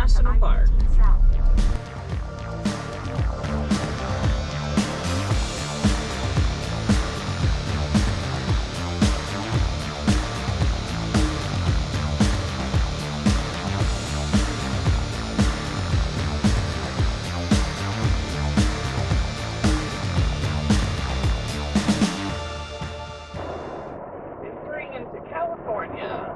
National Park. Entering into California.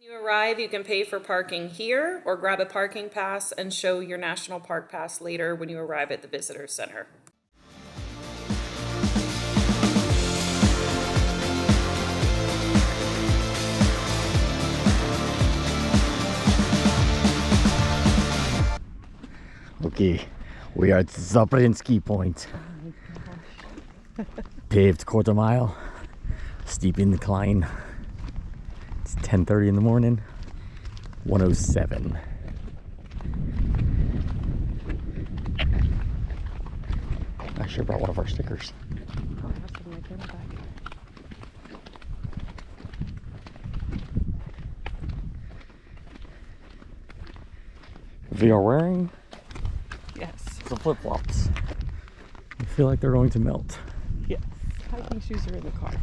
When you arrive, you can pay for parking here or grab a parking pass and show your National Park Pass later when you arrive at the Visitor Center. Okay, we are at Zabrinsky Point. Paved quarter mile, steep incline. It's 10:30 in the morning, 107. I should have brought one of our stickers. We are wearing the flip-flops. I feel like they're going to melt. Yes, hiking shoes are in the car.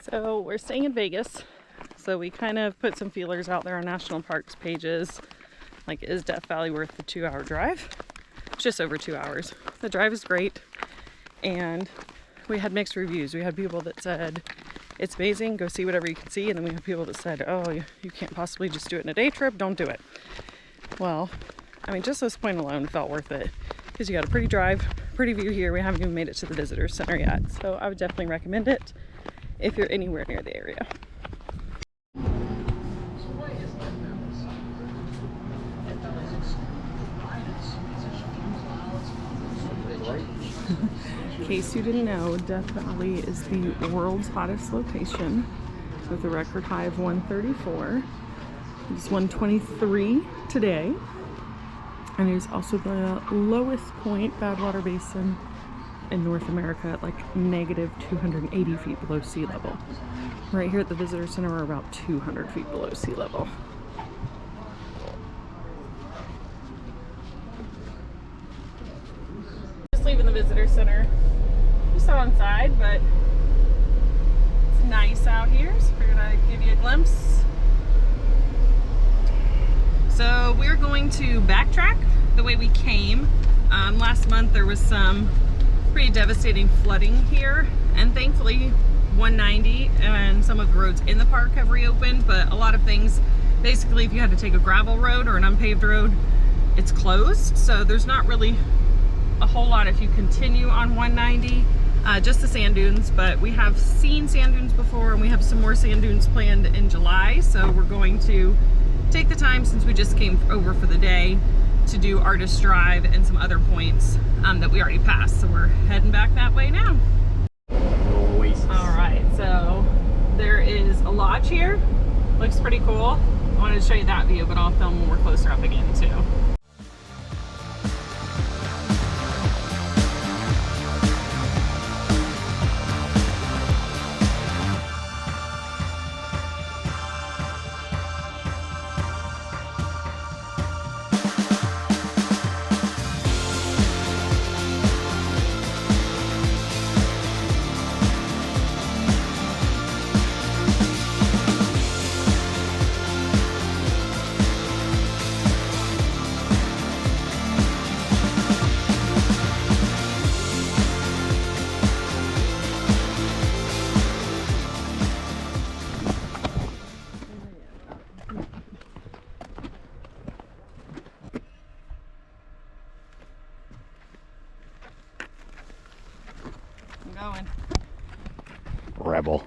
So we're staying in Vegas, so we kind of put some feelers out there on national parks pages, like, is Death Valley worth the 2-hour drive? It's just over 2 hours. The drive is great, and we had mixed reviews. We had people that said it's amazing, go see whatever you can see, and then we had people that said, oh, you can't possibly just do it in a day trip, don't do it. Well, I mean, just this point alone felt worth it, because you got a pretty drive, pretty view here. We haven't even made it to the visitor center yet, so I would definitely recommend it if you're anywhere near the area. In case you didn't know, Death Valley is the world's hottest location with a record high of 134. It's 123 today. And it is also the lowest point, Badwater Basin, in North America at like negative 280 feet below sea level. Right here at the visitor center, we're about 200 feet below sea level. Just leaving the visitor center. Just outside, but it's nice out here, so we're gonna give you a glimpse. So we're going to backtrack the way we came. Last month there was some pretty devastating flooding here, and thankfully 190 and some of the roads in the park have reopened, but a lot of things, basically if you had to take a gravel road or an unpaved road, it's closed. So there's not really a whole lot if you continue on 190, just the sand dunes, but we have seen sand dunes before, and we have some more sand dunes planned in July, so we're going to take the time, since we just came over for the day, to do Artist Drive and some other points that we already passed. So we're heading back that way now. All right, so there is a lodge here. Looks pretty cool. I wanted to show you that view, but I'll film when we're closer up again too. going. Rebel.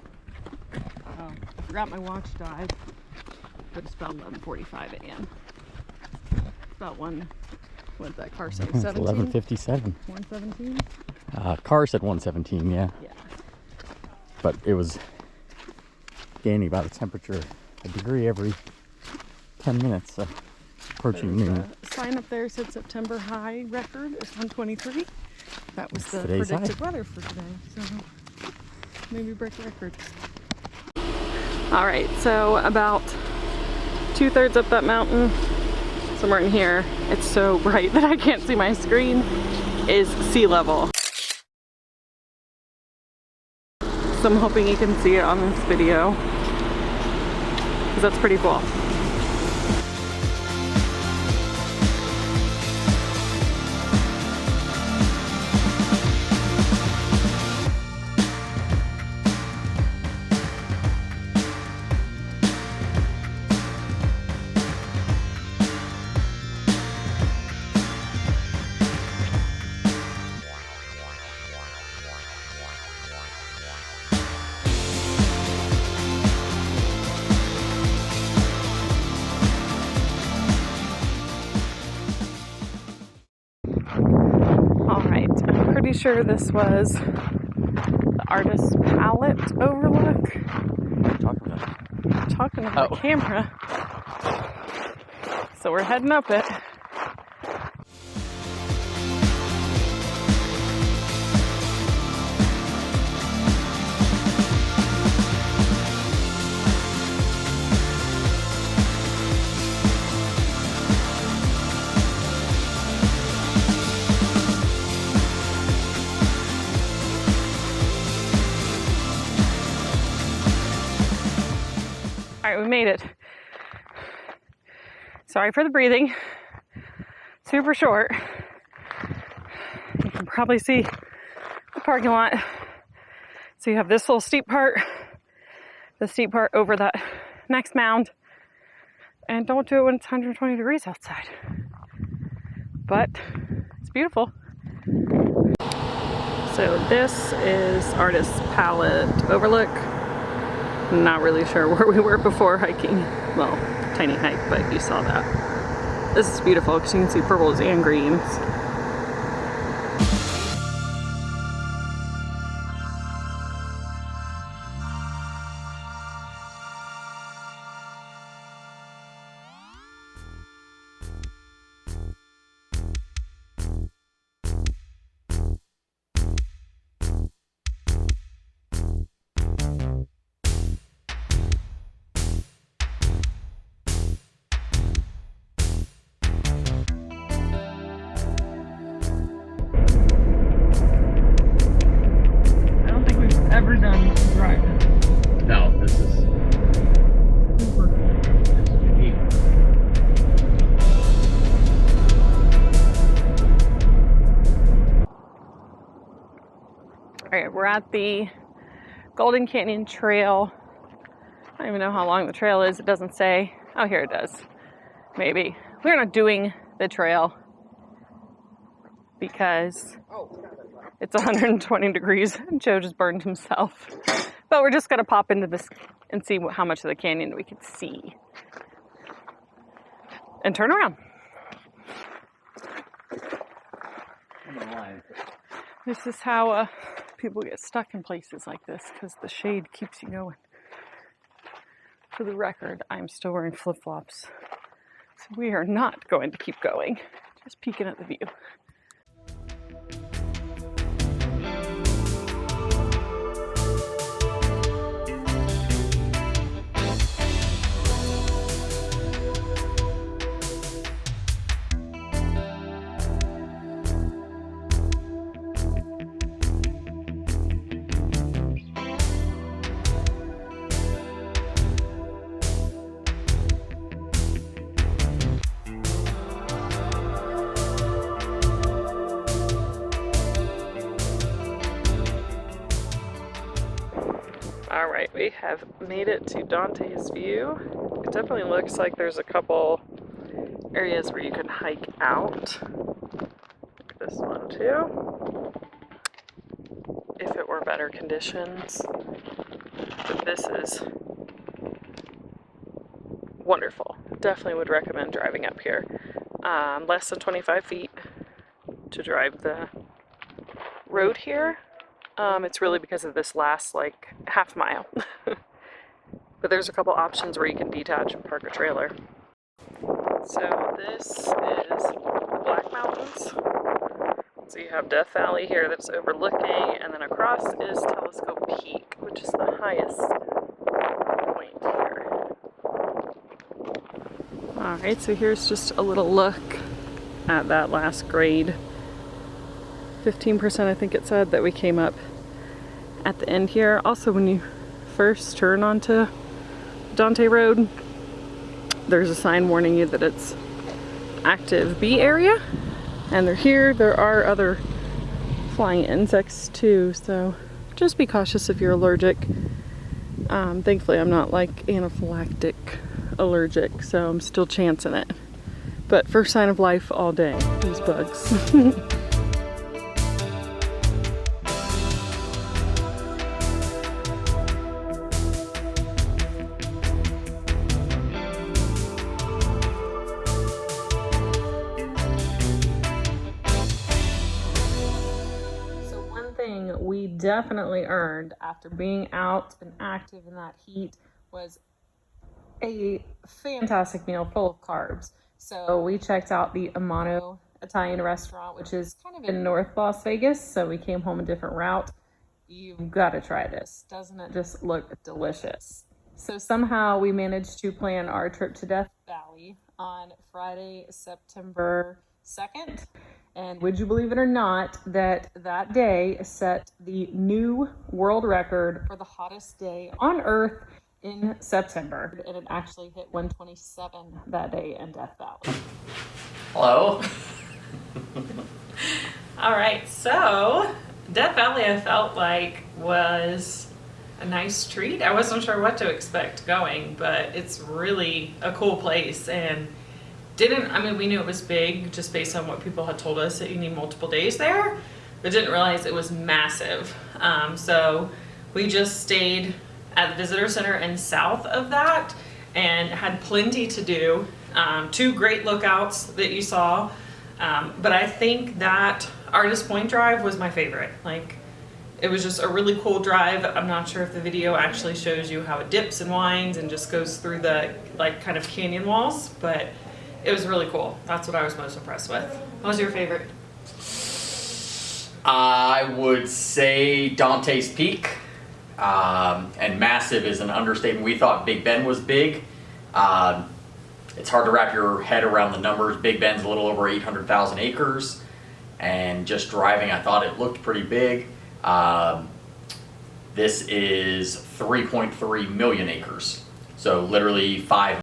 Oh, I forgot my watch died, but it's about 11:45 a.m. About what's that car say? It's 17? 11:57. 117? Car said 117, yeah. Yeah. But it was gaining about a temperature, a degree every 10 minutes, so approaching There's noon. a sign up there said September high record is 123. That was That's the today's predicted high. weather for today, so maybe break record. All right, so about 2/3 up that mountain, somewhere in here, it's so bright that I can't see my screen, is sea level. So I'm hoping you can see it on this video, because that's pretty cool. Alright, I'm pretty sure this was the Artist's Palette overlook. I'm talking to the camera. So we're heading up it. All right, we made it. Sorry for the breathing. Super short. You can probably see the parking lot. So you have this little steep part, the steep part over that next mound. And don't do it when it's 120 degrees outside. But it's beautiful. So this is Artist's Palette overlook. I'm not really sure where we were before hiking. Well, tiny hike, but you saw that. This is beautiful because you can see purples and greens. Ever done driving. No, this is Super. unique. All right, we're at the Golden Canyon Trail. I don't even know how long the trail is. It doesn't say. Oh, here it does. Maybe. We're not doing the trail because it's 120 degrees and Joe just burned himself. But we're just going to pop into this and see how much of the canyon we can see. And turn around. This is how people get stuck in places like this, because the shade keeps you going. For the record, I'm still wearing flip-flops. So we are not going to keep going. Just peeking at the view. All right, we have made it to Dante's View. It definitely looks like there's a couple areas where you can hike out. Look at this one too. if it were better conditions. But this is wonderful. Definitely would recommend driving up here. Less than 25 feet to drive the road here. It's really because of this last like half mile. But there's a couple options where you can detach and park a trailer. So this is the Black Mountains. So you have Death Valley here that's overlooking, and then across is Telescope Peak, which is the highest point here. Alright, so here's just a little look at that last grade. 15% I think it said that we came up at the end here. Also, when you first turn onto Dante Road, there's a sign warning you that it's active bee area, and they're here. There are other flying insects too, so just be cautious if you're allergic. Thankfully I'm not like anaphylactic allergic, so I'm still chancing it. But first sign of life all day, these bugs. We definitely earned after being out and active in that heat was a fantastic meal full of carbs. So we checked out the Amano Italian restaurant, which is kind of in North Las Vegas. So we came home a different route. You've got to try this. Doesn't it just look delicious? So somehow we managed to plan our trip to Death Valley on Friday, September 2nd. And would you believe it or not that that day set the new world record for the hottest day on Earth in September. And it actually hit 127 that day in Death Valley. Hello. All right, so Death Valley I felt like was a nice treat. I wasn't sure what to expect going, but it's really a cool place, and we knew it was big just based on what people had told us that you need multiple days there, but didn't realize it was massive. So we just stayed at the visitor center and south of that and had plenty to do. 2 great lookouts that you saw, but I think that Artist Point Drive was my favorite. Like, it was just a really cool drive. I'm not sure if the video actually shows you how it dips and winds and just goes through the like kind of canyon walls, but it was really cool. That's what I was most impressed with. What was your favorite? I would say Dante's Peak. And massive is an understatement. We thought Big Ben was big. It's hard to wrap your head around the numbers. Big Ben's a little over 800,000 acres. And just driving, I thought it looked pretty big. This is 3.3 million acres. So literally 5.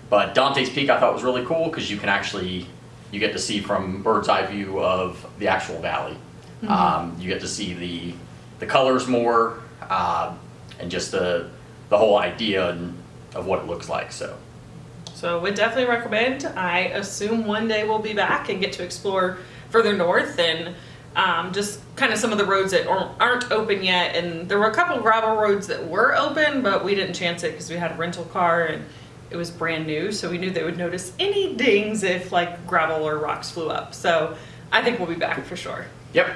But Dante's Peak I thought was really cool because you get to see from bird's eye view of the actual valley. Mm-hmm. You get to see the colors more, and just the whole idea of what it looks like. So would definitely recommend. I assume one day we'll be back and get to explore further north and just kind of some of the roads that aren't open yet. And there were a couple of gravel roads that were open, but we didn't chance it because we had a rental car and it was brand new, so we knew they would notice any dings if like gravel or rocks flew up. So I think we'll be back for sure. Yep.